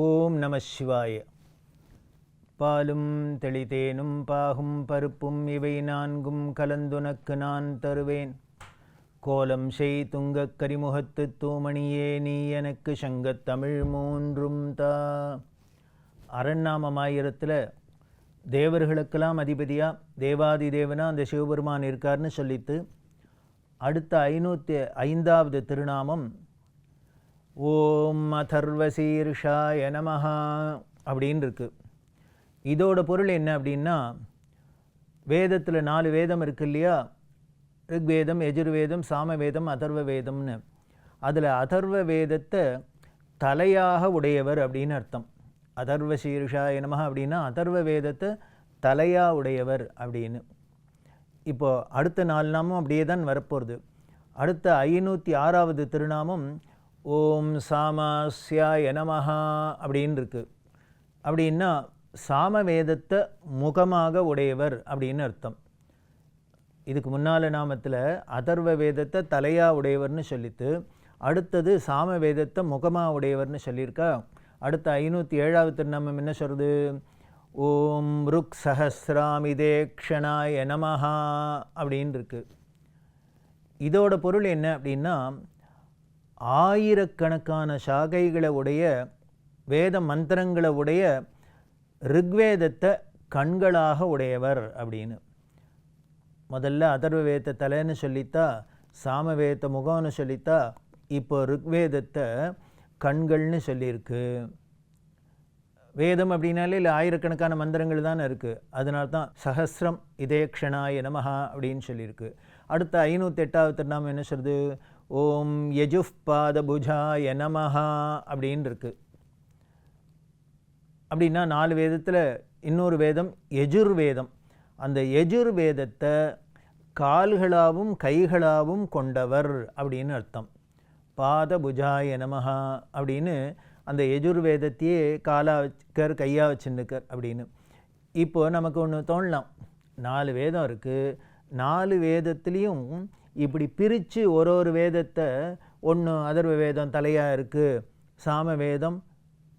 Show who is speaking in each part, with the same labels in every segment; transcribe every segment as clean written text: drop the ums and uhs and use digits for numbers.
Speaker 1: ஓம் நம சிவாய. பாலும் தெளிதேனும் பாகும் பருப்பும் இவை நான்கும் கலந்துனக்கு நான் தருவேன். கோலம் செய் துங்கக் கரிமுகத்து தூமணியே நீ எனக்கு சங்கத் தமிழ் மூன்றும் தா. அரண்நாமமாயிரத்தில் தேவர்களுக்கெல்லாம் அதிபதியாக தேவாதி தேவனா அந்த சிவபெருமான் இருக்கார்னு சொல்லித்து அடுத்த 505வது திருநாமம் ஓம் அதர்வசீர்ஷாய நமஹா அப்படின்னு இருக்கு. இதோட பொருள் என்ன அப்படின்னா, வேதத்தில் 4 வேதம் இருக்கு இல்லையா, ரிக்வேதம், யஜுர்வேதம், சாமவேதம், அதர்வ வேதம்னு. அதில் அதர்வ வேதத்தை தலையாக உடையவர் அப்படின்னு அர்த்தம். அதர்வ சீர்ஷாய நமஹா அப்படின்னா அதர்வ வேதத்தை தலையாக உடையவர் அப்படின்னு. இப்போது அடுத்த 4 நாமம் அப்படியே தான் வரப்போகிறது. அடுத்த 506வது திருநாமம் ஓம் சாமாஸ்யாய நமஹா அப்படின்னு இருக்குது. அப்படின்னா சாமவேதத்தை முகமாக உடையவர் அப்படின்னு அர்த்தம். இதுக்கு முன்னால் நாமத்தில் அதர்வ வேதத்தை தலையாக உடையவர்னு சொல்லித்து அடுத்தது சாமவேதத்தை முகமாக உடையவர்னு சொல்லியிருக்கா. அடுத்த 507வது திருநாமம் என்ன சொல்கிறது? ஓம் ருக் சஹஸ்ராமிதேக்ஷணாய நமஹா அப்படின்னு இருக்குது. இதோட பொருள் என்ன அப்படின்னா, ஆயிரக்கணக்கான சாகைகளை உடைய வேத மந்திரங்களை உடைய ரிக்வேதத்தை கண்களாக உடையவர் அப்படின்னு. முதல்ல அதர்வ வேதத்தை தலைன்னு சொல்லித்தா, சாமவேத முகம்னு சொல்லித்தா, இப்போ ரிக்வேதத்தை கண்கள்னு சொல்லியிருக்கு. வேதம் அப்படின்னாலே இல்லை ஆயிரக்கணக்கான மந்திரங்கள் தானே இருக்குது. அதனால தான் சஹஸ்ரம் இதேக்ஷணாய நமஹா அப்படின்னு சொல்லியிருக்கு. அடுத்த 508வது திருநாமம் என்ன சொல்கிறது? ஓம் யஜுஃப் பாதபுஜாய நமஹா அப்படின்னு இருக்குது. அப்படின்னா 4 வேதத்தில் இன்னொரு வேதம் யஜுர்வேதம். அந்த யஜுர்வேதத்தை கால்களாகவும் கைகளாகவும் கொண்டவர் அப்படின்னு அர்த்தம். பாதபுஜாய நமஹா அப்படின்னு அந்த யஜுர்வேதத்தையே காலாக வச்சுக்கர், கையாக வச்சுருக்கர் அப்படின்னு. இப்போது நமக்கு ஒன்று தோணலாம், 4 வேதம் இருக்குது, 4 வேதத்துலேயும் இப்படி பிரித்து ஒரு வேதத்தை, ஒன்று அதர்வ வேதம் தலையாக இருக்குது, சாம வேதம்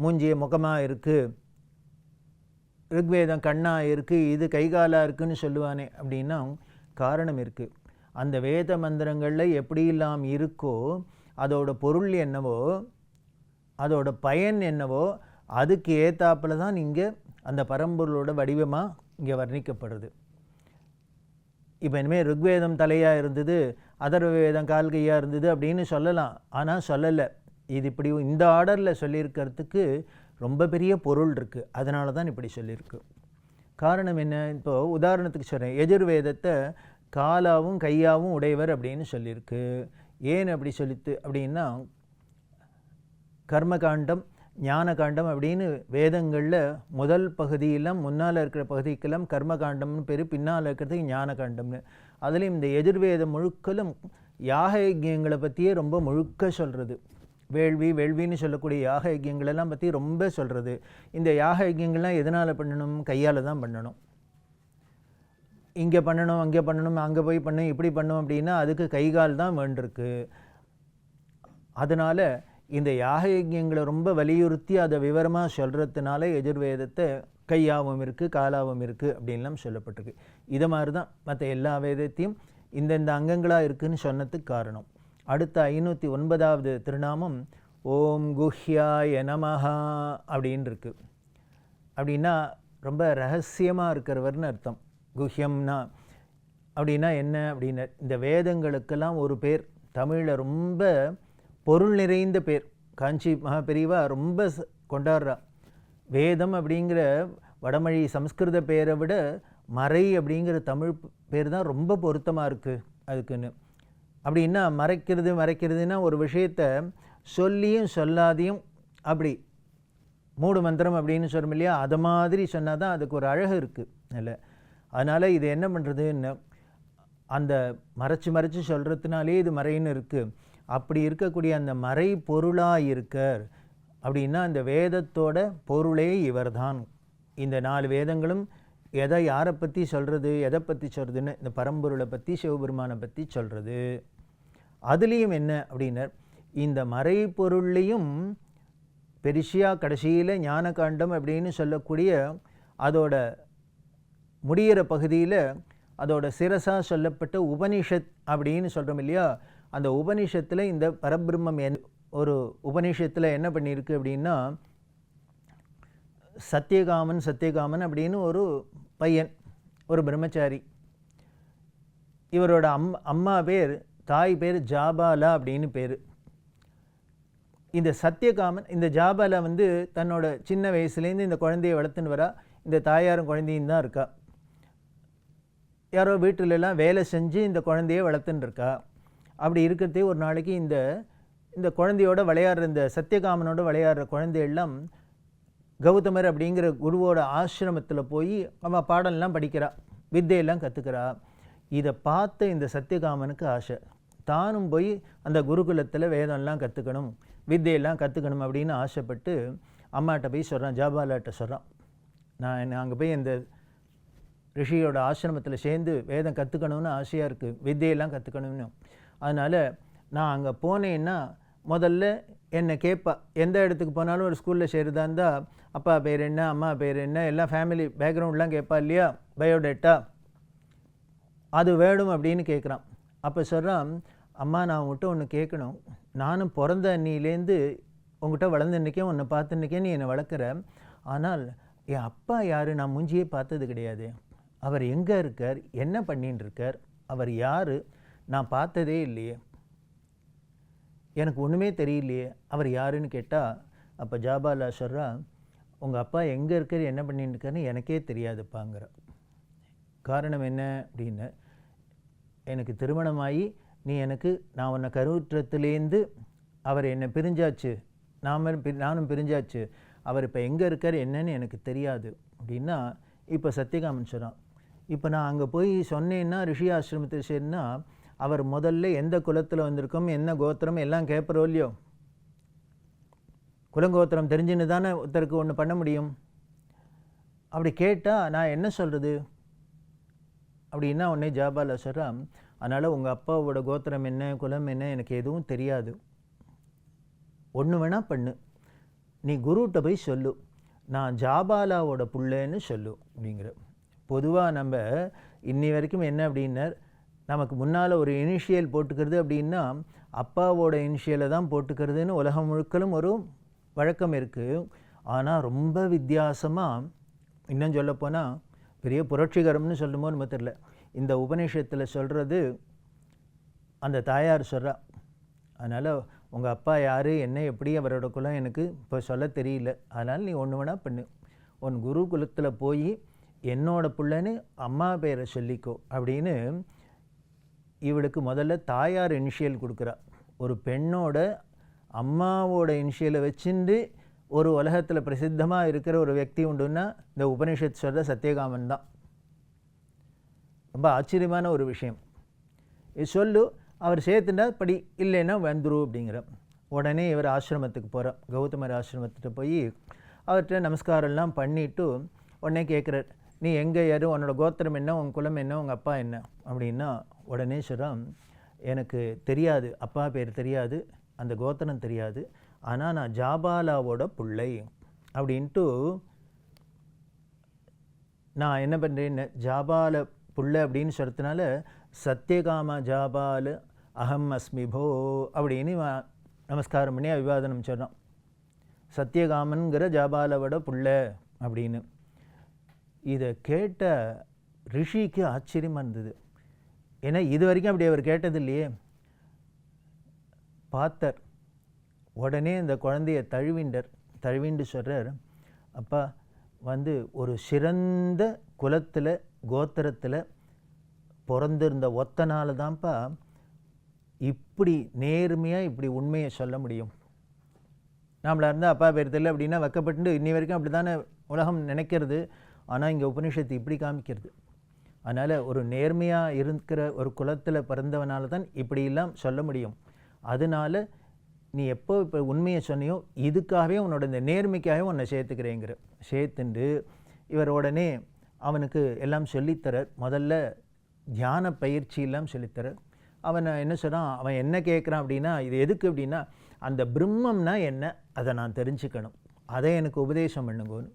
Speaker 1: மூஞ்சிய முகமாக இருக்குது, ரிக்வேதம் கண்ணாக இருக்குது, இது கைகாலாக இருக்குதுன்னு சொல்லுவானே அப்படின்னா காரணம் இருக்குது. அந்த வேத மந்திரங்களில் எப்படியெல்லாம் இருக்கோ அதோட பொருள் என்னவோ அதோட பயன் என்னவோ அதுக்கு ஏத்தாப்பில் தான் இங்கே அந்த பரம்பொருளோட வடிவமாக இங்கே வர்ணிக்கப்படுறது. இப்போ இனிமேல் ருக்வேதம் தலையாக இருந்தது, அதர்வ வேதம் கால் கையாக இருந்தது அப்படின்னு சொல்லலாம். ஆனால் சொல்லலை. இது இப்படி இந்த ஆர்டரில் சொல்லியிருக்கிறதுக்கு ரொம்ப பெரிய பொருள் இருக்குது. அதனால தான் இப்படி சொல்லியிருக்கு. காரணம் என்ன? இப்போது உதாரணத்துக்கு சொல்கிறேன். யஜுர்வேதத்தை காலாவும் கையாவும் உடையவர் அப்படின்னு சொல்லியிருக்கு. ஏன் அப்படி சொல்லித்து அப்படின்னா, கர்மகாண்டம் ஞானகாண்டம் அப்படின்னு வேதங்களில் முதல் பகுதியெல்லாம் முன்னால் இருக்கிற பகுதிக்கெல்லாம் கர்மகாண்டம்னு பேர், பின்னால் இருக்கிறதுக்கு ஞானகாண்டம்னு. அதுலேயும் இந்த எதிர்வேதம் முழுக்கலும் யாக யஜ்யங்களை பற்றியே ரொம்ப முழுக்க சொல்கிறது. வேள்வின்னு சொல்லக்கூடிய யாக யஜ்யங்களெல்லாம் பற்றி ரொம்ப சொல்கிறது. இந்த யாக யஜ்யங்கள்லாம் எதனால் பண்ணணும்? கையால் தான் பண்ணணும். இங்கே பண்ணணும், அங்கே பண்ணணும், அங்கே போய் பண்ணணும், இப்படி பண்ணணும் அப்படின்னா அதுக்கு கைகால் தான் வேண்டிருக்கு. அதனால் இந்த யாக யஜ்யங்களை ரொம்ப வலியுறுத்தி அதை விவரமாக சொல்கிறதுனால எஜுர்வேதத்தை கையாகவும் இருக்குது, காலாவும் இருக்குது அப்படின்லாம் சொல்லப்பட்டிருக்கு. இதை மாதிரி தான் மற்ற எல்லா வேதத்தையும் இந்தந்த அங்கங்களாக இருக்குதுன்னு சொன்னதுக்கு காரணம். அடுத்த 509வது திருநாமம் ஓம் குஹ்யாய நமஹா அப்படின்னு இருக்குது. அப்படின்னா ரொம்ப ரகசியமாக இருக்கிறவர்னு அர்த்தம். குஹ்யம்னா அப்படின்னா என்ன அப்படின்னா, இந்த வேதங்களுக்கெல்லாம் ஒரு பேர் தமிழில் ரொம்ப பொருள் நிறைந்த பேர். காஞ்சி மகாபெரிவா ரொம்ப கொண்டாடுறா. வேதம் அப்படிங்கிற வடமொழி சம்ஸ்கிருத பேரை விட மறை அப்படிங்கிற தமிழ் பேர் தான் ரொம்ப பொருத்தமாக இருக்குது அதுக்குன்னு. அப்படின்னா மறைக்கிறதுனா ஒரு விஷயத்தை சொல்லியும் சொல்லாதையும் அப்படி மூடு மந்திரம் அப்படின்னு சொல்கிறோம் இல்லையா, அதை மாதிரி சொன்னால் தான் அதுக்கு ஒரு அழகு இருக்குது இல்லை. அதனால் இது என்ன பண்ணுறதுன்னு, அந்த மறைச்சி சொல்கிறதுனாலே இது மறைன்னு இருக்குது. அப்படி இருக்கக்கூடிய அந்த மறை பொருளாக இருக்கார் அப்படின்னா அந்த வேதத்தோட பொருளே இவர் தான். இந்த 4 வேதங்களும் எதை யாரை பற்றி சொல்கிறது, எதை பற்றி சொல்கிறதுன்னு இந்த பரம்பொருளை பற்றி சிவபெருமானை பற்றி சொல்கிறது. அதுலேயும் என்ன அப்படின்னா, இந்த மறைபொருள்லேயும் பெரிசியாக கடைசியில் ஞானகாண்டம் அப்படின்னு சொல்லக்கூடிய அதோட முடிகிற பகுதியில் அதோட சிரசாக சொல்லப்பட்ட உபனிஷத் அப்படின்னு சொல்கிறோம் இல்லையா, அந்த உபனிஷத்தில் இந்த பரபிரம்மம் ஒரு உபனிஷத்தில் என்ன பண்ணியிருக்கு அப்படின்னா, சத்தியகாமன் அப்படின்னு ஒரு பையன், ஒரு பிரம்மச்சாரி. இவரோட அம்மா பேர், தாய் பேர் ஜாபாலா அப்படின்னு பேர். இந்த சத்தியகாமன், இந்த ஜாபாலா தன்னோட சின்ன வயசுலேருந்து இந்த குழந்தையை வளர்த்துன்னு வரா. இந்த தாயாரும் குழந்தையும் தான் இருக்கா. யாரோ வீட்டிலலாம் வேலை செஞ்சு இந்த குழந்தையை வளர்த்துன்னு இருக்கா. அப்படி இருக்கிறதே ஒரு நாளைக்கு இந்த குழந்தையோட விளையாடுற, இந்த சத்தியகாமனோட விளையாடுற குழந்தையெல்லாம் கௌதமர் அப்படிங்கிற குருவோட ஆசிரமத்தில் போய் அவன் பாடம்லாம் படிக்கிறா, வித்தையெல்லாம் கற்றுக்கிறா. இதை பார்த்த இந்த சத்தியகாமனுக்கு ஆசை, தானும் போய் அந்த குருகுலத்தில் வேதம்லாம் கற்றுக்கணும், வித்தையெல்லாம் கற்றுக்கணும் அப்படின்னு ஆசைப்பட்டு அம்மாட்ட போய் சொல்கிறான், ஜாபாலாட்ட சொல்கிறான், நான் அங்கே போய் இந்த ரிஷியோட ஆசிரமத்தில் சேர்ந்து வேதம் கற்றுக்கணும்னு ஆசையாக இருக்குது, வித்தையெல்லாம் கற்றுக்கணும்னு. அதனால் நான் அங்கே போனேன்னா முதல்ல என்னை கேட்பா. எந்த இடத்துக்கு போனாலும் ஒரு ஸ்கூலில் சேருதா இருந்தால் அப்பா பேர் என்ன, அம்மா பேர் என்ன, எல்லாம் ஃபேமிலி பேக்ரவுண்ட்லாம் கேட்பா இல்லையா, பயோடேட்டா, அது வேணும் அப்படின்னு கேட்குறான். அப்போ சொல்கிறான், அம்மா நான் உங்கள்கிட்ட ஒன்று கேட்கணும், நானும் பிறந்த அன்னிலேருந்து உங்கள்கிட்ட வளர்ந்துன்னுக்கேன், உன்னை பார்த்துன்னுக்கேன், நீ என்னை வளர்க்குற. ஆனால் என் அப்பா யார் நான் மூஞ்சியே பார்த்தது கிடையாது, அவர் எங்கே இருக்கார், என்ன பண்ணின்னு இருக்கார், அவர் யார், நான் பார்த்ததே இல்லையே, எனக்கு ஒன்றுமே தெரியலையே, அவர் யாருன்னு கேட்டால் அப்போ ஜாபாலா சொல்கிறா, உங்கள் அப்பா எங்கே இருக்கார் என்ன பண்ணின்னு இருக்காருன்னு எனக்கே தெரியாதுப்பாங்கிற. காரணம் என்ன அப்படின்னு, எனக்கு திருமணமாகி நான் உன்னை கருவுற்றத்துலேருந்து அவர் என்னை பிரிஞ்சாச்சு, நானும் பிரிஞ்சாச்சு, அவர் இப்போ எங்கே இருக்கார் என்னன்னு எனக்கு தெரியாது அப்படின்னா. இப்போ சத்தியகாமன் சொல்கிறான், இப்போ நான் அங்கே போய் சொன்னேன்னா ரிஷி ஆசிரமத்தில் சேர்னா அவர் முதல்ல எந்த குலத்தில் வந்திருக்கோம், என்ன கோத்திரம் எல்லாம் கேட்பறோ இல்லையோ, குலங்கோத்திரம் தெரிஞ்சுன்னு தானே ஒருத்தருக்கு ஒன்று பண்ண முடியும். அப்படி கேட்டால் நான் என்ன சொல்கிறது அப்படின்னா உடனே ஜாபாலா சொல்கிறான், அதனால் உங்கள் அப்பாவோட கோத்திரம் என்ன, குலம் என்ன எனக்கு எதுவும் தெரியாது, ஒன்று வேணால் பண்ணு, நீ குருகிட்ட போய் சொல்லு, நான் ஜாபாலாவோட புள்ளேன்னு சொல்லு அப்படிங்கிற. பொதுவாக நம்ம இன்னி வரைக்கும் என்ன அப்படின்னார், நமக்கு முன்னால் ஒரு இனிஷியல் போட்டுக்கிறது அப்படின்னா அப்பாவோட இனிஷியலை தான் போட்டுக்கிறதுன்னு உலகம் முழுக்களும் ஒரு வழக்கம் இருக்குது. ஆனால் ரொம்ப வித்தியாசமாக, இன்னும் சொல்லப்போனால் பெரிய புரட்சிகரம்னு சொல்லுமோ நம்ம தெரியல, இந்த உபநிஷத்தில் சொல்கிறது அந்த தாயார் சொல்கிறா, அதனால் உங்கள் அப்பா யார் என்ன எப்படி அவரோட குலம் எனக்கு இப்போ சொல்ல தெரியல, அதனால் நீ ஒன்று வேணால் பண்ணு, உன் குரு குலத்தில் போய் என்னோட பிள்ளைன்னு அம்மா பேரை சொல்லிக்கோ அப்படின்னு இவளுக்கு முதல்ல தாயார் இனிஷியல் கொடுக்குறா. ஒரு பெண்ணோட அம்மாவோட இனிஷியலை வச்சுட்டு ஒரு உலகத்தில் பிரசித்தமாக இருக்கிற ஒரு व्यक्ति உண்டுன்னா இந்த உபனிஷத் சொல்கிற சத்தியகாமன் தான். ரொம்ப ஆச்சரியமான ஒரு விஷயம். இது சொல்லு, அவர் சேர்த்துட்டா படி, இல்லைன்னா வந்துரு அப்படிங்கிற. உடனே இவர் ஆசிரமத்துக்கு போகிறார், கௌதமர் ஆசிரமத்துக்கு போய் அவர்கிட்ட நமஸ்காரம்லாம் பண்ணிவிட்டு உடனே கேட்குறார், நீ எங்கே யார், உன்னோட கோத்திரம் என்ன, உன் குலம் என்ன, உங்கள் அப்பா என்ன அப்படின்னா. உடனே சொல்கிறான், எனக்கு தெரியாது, அப்பா பேர் தெரியாது, அந்த கோத்திரம் தெரியாது, ஆனால் நான் ஜாபாலாவோட பிள்ளை அப்படின்ட்டு. நான் என்ன பண்ணுறேன்னு ஜாபால புள்ள அப்படின்னு சொல்கிறதுனால சத்தியகாம ஜாபால அகம் அஸ்மி போ அப்படின்னு நமஸ்காரம் பண்ணி அபிவாதனம் சொல்கிறான். சத்தியகாமன்கிற ஜாபாலவோட புள்ள அப்படின்னு. இதை கேட்ட ரிஷிக்கு ஆச்சரியமாக இருந்தது. ஏன்னா இது வரைக்கும் அப்படி அவர் கேட்டது இல்லையே. பார்த்தார், உடனே இந்த குழந்தைய தழுவிண்டு சொல்கிறார், அப்பா ஒரு சிறந்த குலத்தில் கோத்திரத்தில் பிறந்திருந்த ஒத்தனால தான்ப்பா இப்படி நேர்மையாக இப்படி உண்மையை சொல்ல முடியும். நம்மளா இருந்தால் அப்பா பேர் தெரியல அப்படின்னா வைக்கப்பட்டு இன்னி வரைக்கும் அப்படி தானே உலகம் நினைக்கிறது. ஆனால் இங்கே உபனிஷத்து இப்படி காமிக்கிறது. அதனால் ஒரு நேர்மையாக இருக்கிற ஒரு குலத்தில் பிறந்தவனால தான் இப்படியெல்லாம் சொல்ல முடியும். அதனால் நீ எப்போ இப்போ உண்மையை சொன்னியோ இதுக்காகவே உன்னோட இந்த நேர்மைக்காகவே உன்னை சேர்த்துக்கிறேங்கிற. சேர்த்துண்டு இவர் உடனே அவனுக்கு எல்லாம் சொல்லித்தரார். முதல்ல தியான பயிற்சியெல்லாம் சொல்லித்தரார். அவன் என்ன சொல்கிறான், அவன் என்ன கேட்குறான் அப்படின்னா, இது எதுக்கு அப்படின்னா, அந்த பிரம்மம்னா என்ன அதை நான் தெரிஞ்சுக்கணும், அதை எனக்கு உபதேசம் பண்ணுங்கன்னு.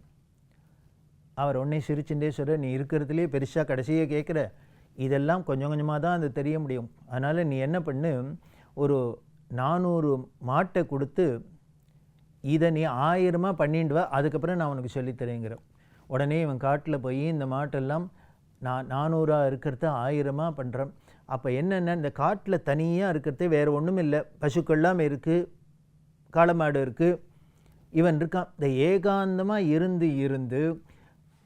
Speaker 1: அவர் உடனே சிரிச்சுட்டே சொல்ற, நீ இருக்கிறதுலே பெருசாக கடைசியே கேட்குற, இதெல்லாம் கொஞ்சம் கொஞ்சமாக தான் அது தெரிய முடியும். அதனால் நீ என்ன பண்ணு, ஒரு 400 மாட்டை கொடுத்து இதை நீ 1000 பண்ணிட்டு வா, அதுக்கப்புறம் நான் உனக்கு சொல்லித்தரேங்கிற. உடனே இவன் காட்டில் போய் இந்த மாட்டெல்லாம் நான் 400 இருக்கிறத 1000 பண்ணுறேன். அப்போ என்னென்ன, இந்த காட்டில் தனியாக இருக்கிறதே வேறு ஒன்றும் இல்லை, பசுக்கள்லாம் இருக்குது, காளமாடு இருக்குது, இவன் இருக்கான். இந்த ஏகாந்தமாக இருந்து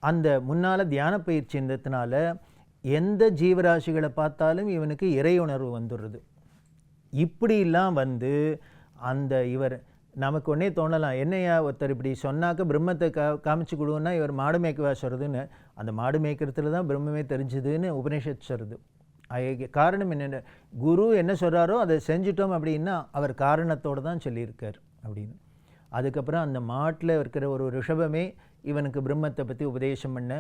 Speaker 1: அந்த முன்னால் தியான பயிற்சி இருந்ததுனால எந்த ஜீவராசிகளை பார்த்தாலும் இவனுக்கு இறை உணர்வு வந்துடுறது. இப்படிலாம் வந்து அந்த இவர் நமக்கு ஒன்றே தோணலாம், என்னையா ஒருத்தர் இப்படி சொன்னாக்க பிரம்மத்தை காமிச்சு கொடுன்னா இவர் மாடு மேய்க்கவா சொல்கிறதுன்னு. அந்த மாடு மேய்க்கிறதுல தான் பிரம்மமே தெரிஞ்சுதுன்னு உபநிஷத் சொல்கிறது. காரணம் என்னென்ன, குரு என்ன சொல்கிறாரோ அதை செஞ்சிட்டோம் அப்படின்னா அவர் காரணத்தோடு தான் சொல்லியிருக்கார் அப்படின்னு. அதுக்கப்புறம் அந்த மாட்டில் இருக்கிற ஒரு ரிஷபமே இவனுக்கு பிரம்மத்தை பற்றி உபதேசம் பண்ண.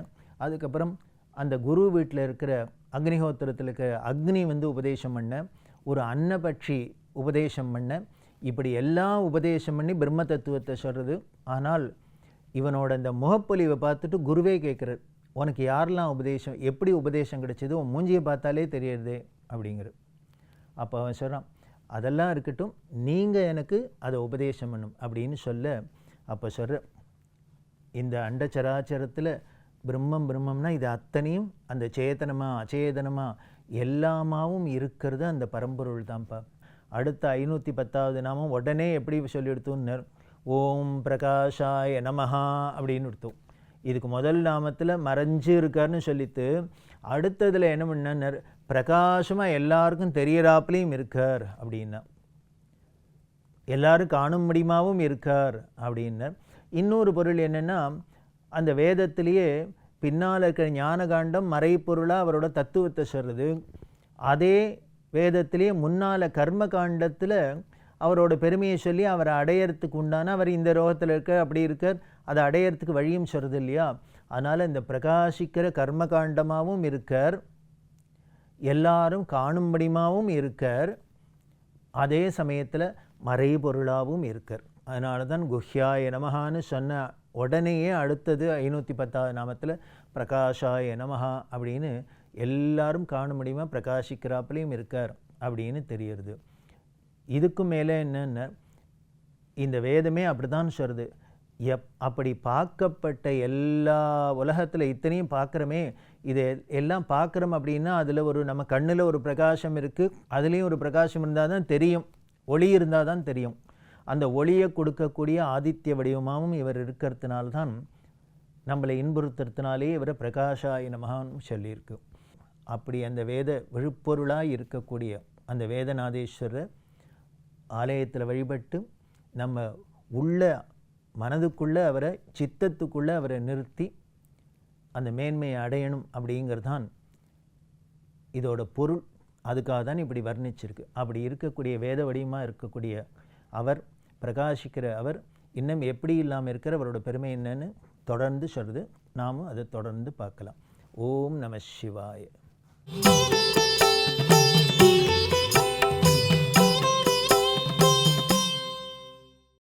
Speaker 1: அதுக்கப்புறம் அந்த குரு வீட்டில் இருக்கிற அக்னிஹோத்திரத்தில் இருக்கிற அக்னி வந்து உபதேசம் பண்ண, ஒரு அன்னபட்சி உபதேசம் பண்ண. இப்படி எல்லாம் உபதேசம் பண்ணி பிரம்ம தத்துவத்தை சொல்கிறது. ஆனால் இவனோட அந்த முகப்பொலிவை பார்த்துட்டு குருவே கேட்குறார், உனக்கு யாரெல்லாம் உபதேசம், எப்படி உபதேசம் கிடைச்சது, உன் மூஞ்சியை பார்த்தாலே தெரியுறதே அப்படிங்கிறது. அப்போ அவன் சொல்கிறான், அதெல்லாம் இருக்கட்டும், நீங்கள் எனக்கு அதை உபதேசம் பண்ணும் அப்படின்னு சொல்ல. அப்போ சொல்கிற, இந்த அண்டச்சராச்சரத்தில் பிரம்மம்னா இது அத்தனையும் அந்த சேதனமாக அச்சேதனமாக எல்லாமாவும் இருக்கிறது அந்த பரம்பொருள் தான்ப்பா. அடுத்த 510வது நாமம் உடனே எப்படி சொல்லி எடுத்தோன்னு, ஓம் பிரகாஷாய நமஹா அப்படின்னு எடுத்தோம். இதுக்கு முதல் நாமத்தில் மறைஞ்சு இருக்காருன்னு சொல்லிட்டு அடுத்ததில் என்ன பண்ணார், பிரகாசமாக எல்லாருக்கும் தெரியறாப்புலையும் இருக்கார் அப்படின்னா, எல்லாரும் காணும் முடியுமாவும் இருக்கார் அப்படின்னார். இன்னொரு பொருள் என்னென்னா, அந்த வேதத்திலேயே பின்னால் இருக்கிற ஞானகாண்டம் மறைப்பொருளாக அவரோட தத்துவத்தை சொல்கிறது. அதே வேதத்திலேயே முன்னால் கர்ம காண்டத்தில் அவரோட பெருமையை சொல்லி அவரை அடையறதுக்கு உண்டான, அவர் இந்த ரோகத்தில் இருக்கார் அப்படி இருக்கார், அதை அடையறதுக்கு வழியும் சொல்கிறது இல்லையா. அதனால் இந்த பிரகாசிக்கிற கர்மகாண்டமாகவும் இருக்கார், எல்லாரும் காணும்படிமாவும் இருக்கார், அதே சமயத்தில் மறைபொருளாகவும் இருக்கார். அதனால தான் குஹ்யாய நமஹான்னு சொன்ன உடனேயே அடுத்தது 510வது நாமத்தில் பிரகாஷாய நமஹா அப்படின்னு எல்லாரும் காண முடியுமா பிரகாசிக்கிறாப்புலையும் இருக்கார் அப்படின்னு தெரியுது. இதுக்கும் மேலே என்னென்ன, இந்த வேதமே அப்படி தான் சொல்கிறது. அப்படி பார்க்கப்பட்ட எல்லா உலகத்தில் இத்தனையும் பார்க்குறோமே, இதை எல்லாம் பார்க்குறோம் அப்படின்னா அதில் ஒரு நம்ம கண்ணில் ஒரு பிரகாசம் இருக்குது, அதுலேயும் ஒரு பிரகாசம் இருந்தால் தான் தெரியும், ஒளி இருந்தால் தான் தெரியும். அந்த ஒளியை கொடுக்கக்கூடிய ஆதித்ய வடிவமாகவும் இவர் இருக்கிறதுனால்தான் நம்மளை இன்புறுத்துறதுனாலே இவரை பிரகாஷாய நமஹான்னு சொல்லியிருக்கு. அப்படி அந்த வேத விழுப்பொருளாக இருக்கக்கூடிய அந்த வேதநாதேஸ்வரர் ஆலயத்தில் வழிபட்டு நம்ம உள்ள மனதுக்குள்ளே அவரை, சித்தத்துக்குள்ளே அவரை நிறுத்தி அந்த மேன்மையை அடையணும் அப்படிங்கிறதான் இதோட பொருள். அதுக்காக தான் இப்படி வர்ணிச்சிருக்கு. அப்படி இருக்கக்கூடிய வேத வடிவமாக இருக்கக்கூடிய அவர், பிரகாசிக்கிற அவர் இன்னும் எப்படி இல்லாமல் இருக்கிற அவரோட பெருமை என்னன்னு தொடர்ந்து சொல்கிறது. நாமும் அதை தொடர்ந்து பார்க்கலாம். ஓம் நம சிவாய.